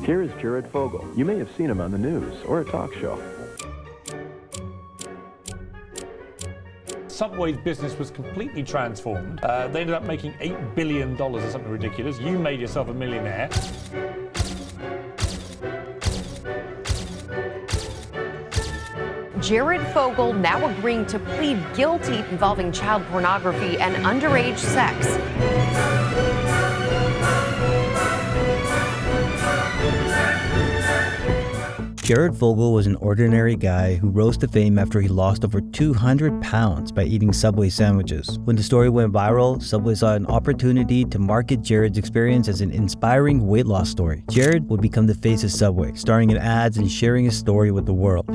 Here is Jared Fogle. You may have seen him on the news or a talk show. Subway's business was completely transformed. They ended up making $8 billion or something ridiculous. You made yourself a millionaire. Jared Fogle now agreeing to plead guilty involving child pornography and underage sex. Jared Fogle was an ordinary guy who rose to fame after he lost over 200 pounds by eating Subway sandwiches. When the story went viral, Subway saw an opportunity to market Jared's experience as an inspiring weight loss story. Jared would become the face of Subway, starring in ads and sharing his story with the world.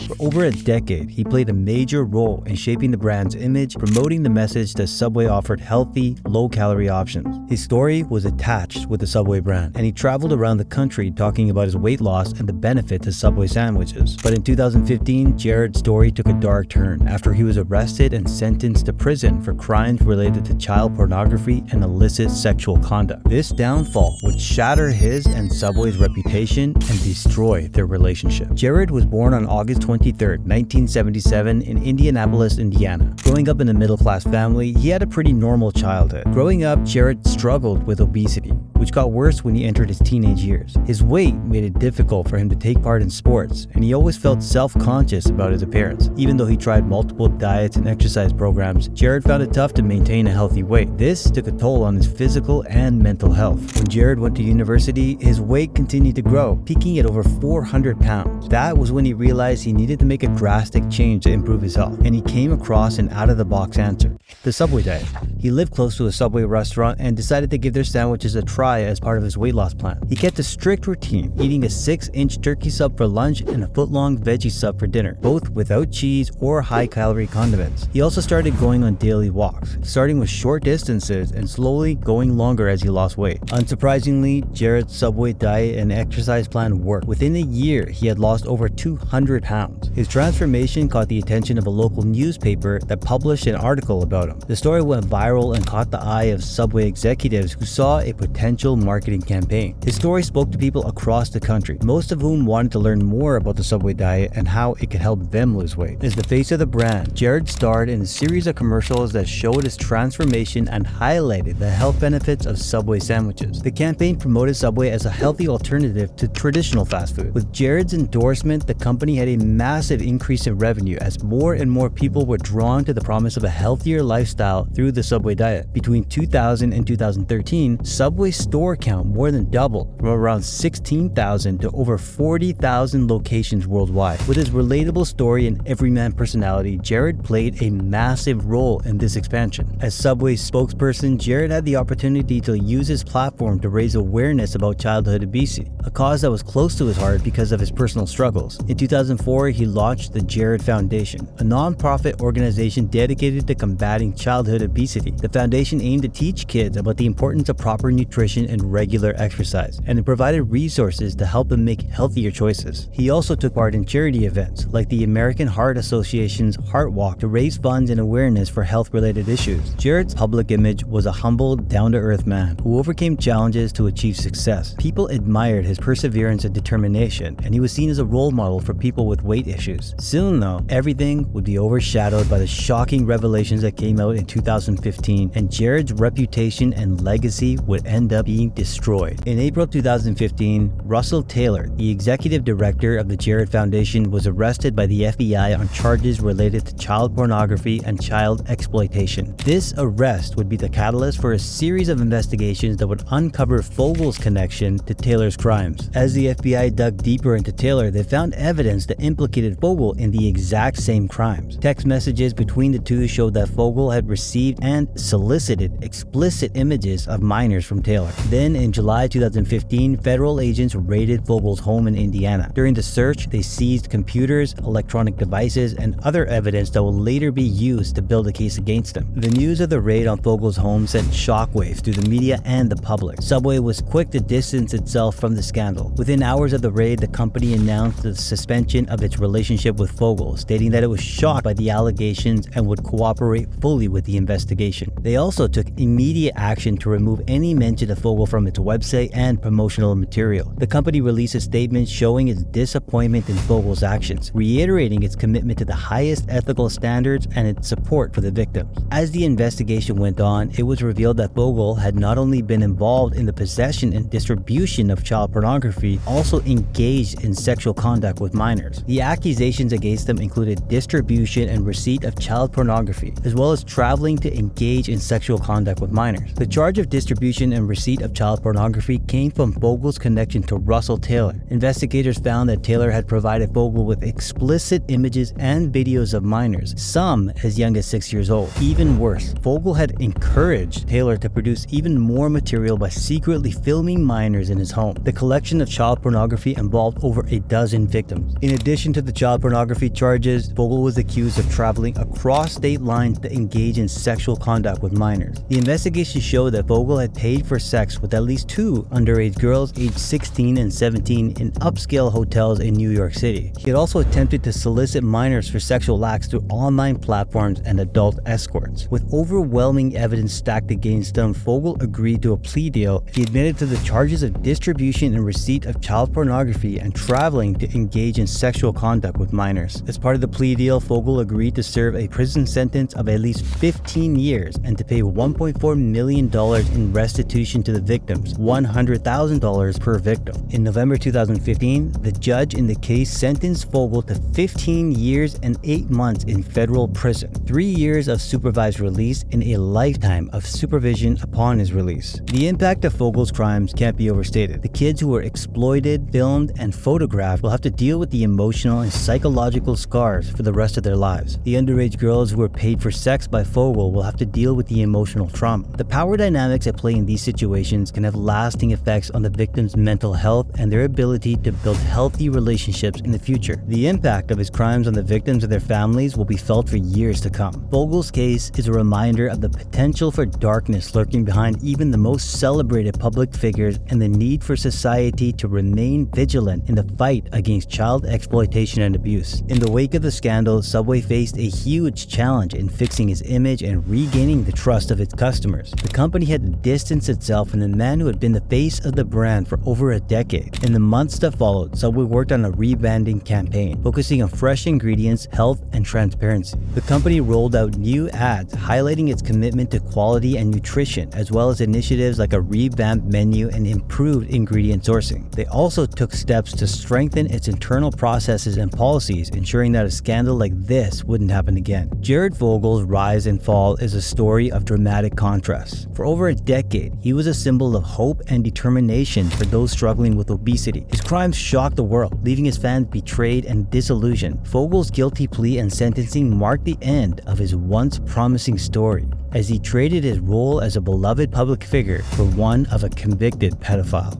For over a decade, he played a major role in shaping the brand's image, promoting the message that Subway offered healthy, low-calorie options. His story was attached with the Subway brand, and he traveled around the country talking about his weight loss and the benefits of Subway sandwiches. But in 2015, Jared's story took a dark turn after he was arrested and sentenced to prison for crimes related to child pornography and illicit sexual conduct. This downfall would shatter his and Subway's reputation and destroy their relationship. Jared was born on August 23, 1977 in Indianapolis, Indiana. Growing up in a middle-class family, he had a pretty normal childhood. Growing up, Jared struggled with obesity, which got worse when he entered his teenage years. His weight made it difficult for him to take part in sports, and he always felt self-conscious about his appearance. Even though he tried multiple diets and exercise programs, Jared found it tough to maintain a healthy weight. This took a toll on his physical and mental health. When Jared went to university, his weight continued to grow, peaking at over 400 pounds. That was when he realized he needed to make a drastic change to improve his health, and he came across an out-of-the-box answer: the Subway diet. He lived close to a Subway restaurant and decided to give their sandwiches a try as part of his weight loss plan. He kept a strict routine, eating a 6-inch turkey sub for lunch and a foot-long veggie sub for dinner, both without cheese or high-calorie condiments. He also started going on daily walks, starting with short distances and slowly going longer as he lost weight. Unsurprisingly, Jared's Subway diet and exercise plan worked. Within a year, he had lost over 200 pounds. His transformation caught the attention of a local newspaper that published an article about him. The story went viral and caught the eye of Subway executives who saw a potential marketing campaign. His story spoke to people across the country, most of whom wanted to learn more about the Subway diet and how it could help them lose weight. As the face of the brand, Jared starred in a series of commercials that showed his transformation and highlighted the health benefits of Subway sandwiches. The campaign promoted Subway as a healthy alternative to traditional fast food. With Jared's endorsement, the company had a massive increase in revenue as more and more people were drawn to the promise of a healthier lifestyle through the Subway diet. Between 2000 and 2013, Subway's store count more than doubled, from around 16,000 to over 40,000 locations worldwide. With his relatable story and everyman personality, Jared played a massive role in this expansion. As Subway's spokesperson, Jared had the opportunity to use his platform to raise awareness about childhood obesity, a cause that was close to his heart because of his personal struggles. In 2004, he launched the Jared Foundation, a non-profit organization dedicated to combating childhood obesity. The foundation aimed to teach kids about the importance of proper nutrition and regular exercise, and it provided resources to help them make healthier choices. He also took part in charity events like the American Heart Association's Heart Walk to raise funds and awareness for health-related issues. Jared's public image was a humble, down-to-earth man who overcame challenges to achieve success. People admired his perseverance and determination, and he was seen as a role model for people with weight issues. Soon though, everything would be overshadowed by the shocking revelations that came out in 2015, and Jared's reputation and legacy would end up being destroyed. In April 2015, Russell Taylor, the executive director of the Jared Foundation, was arrested by the FBI on charges related to child pornography and child exploitation. This arrest would be the catalyst for a series of investigations that would uncover Fogle's connection to Taylor's crimes. As the FBI dug deeper into Taylor, they found evidence that implicated Fogle in the exact same crimes. Text messages between the two showed that Fogle had received and solicited explicit images of minors from Taylor. Then in July 2015, federal agents raided Fogle's home in Indiana. During the search, they seized computers, electronic devices, and other evidence that will later be used to build a case against him. The news of the raid on Fogle's home sent shockwaves through the media and the public. Subway was quick to distance itself from the scandal. Within hours of the raid, the company announced the suspension of its relationship with Fogle, stating that it was shocked by the allegations and would cooperate fully with the investigation. They also took immediate action to remove any mention of Fogle from its website and promotional material. The company released a statement showing its disappointment in Fogle's actions, reiterating its commitment to the highest ethical standards and its support for the victims. As the investigation went on, it was revealed that Fogle had not only been involved in the possession and distribution of child pornography, also engaged in sexual conduct with minors. The accusations against him included distribution and receipt of child pornography, as well as traveling to engage in sexual conduct with minors. The charge of distribution and receipt of child pornography came from Fogle's connection to Russell Taylor. Investigators found that Taylor had provided Fogle with explicit images and videos of minors, some as young as 6 years old. Even worse, Fogle had encouraged Taylor to produce even more material by secretly filming minors in his home. The collection of child pornography involved over a dozen victims. In addition to the child pornography charges, Fogle was accused of traveling across state lines to engage in sexual conduct with minors. The investigation showed that Fogle had paid for sex with at least 2 underage girls aged 16 and 17 in upscale hotels in New York City. He had also attempted to solicit minors for sexual acts through online platforms and adult escorts. With overwhelming evidence stacked against him, Fogle agreed to a plea deal. He admitted to the charges of distribution and receipt of child pornography and traveling to engage in sexual conduct with minors. As part of the plea deal, Fogle agreed to serve a prison sentence of at least 15 years and to pay $1.4 million in restitution to the victims, $100,000 per victim. In November 2015, the judge in the case sentenced Fogle to 15 years and 8 months in federal prison, 3 years of supervised release, and a lifetime of supervision upon his release. The impact of Fogle's crimes can't be overstated. The kids who were exploited, filmed, and photographed will have to deal with the emotional and psychological scars for the rest of their lives. The underage girls who were paid for sex by Fogle will have to deal with the emotional trauma. The power dynamics at play in these situations can have lasting effects on the victim's mental health and their ability to build healthy relationships in the future. The impact of his crimes on the victims and their families will be felt for years to come. Fogle's case is a reminder of the potential for darkness lurking behind even the most celebrated public figures and the need for society to remain vigilant in the fight against child exploitation and abuse. In the wake of the scandal, Subway faced a huge challenge in fixing its image and regaining the trust of its customers. The company had to distance itself from the man who had been the face of the brand for over a decade. In the months that followed, Subway worked on a rebranding campaign, focusing on fresh ingredients, health, and transparency. The company rolled out new ads highlighting its commitment to quality and nutrition, as well as initiatives like a revamped menu and improved ingredient sourcing. They also took steps to strengthen its internal processes and policies, ensuring that a scandal like this wouldn't happen again. Jared Fogle's rise and fall is a story of dramatic contrast. For over a decade, he was a symbol of hope and determination for those struggling with obesity. His crimes shocked the world, leaving his fans betrayed and disillusioned. Fogle's guilty plea and sentencing marked the end of his once promising story, as he traded his role as a beloved public figure for one of a convicted pedophile.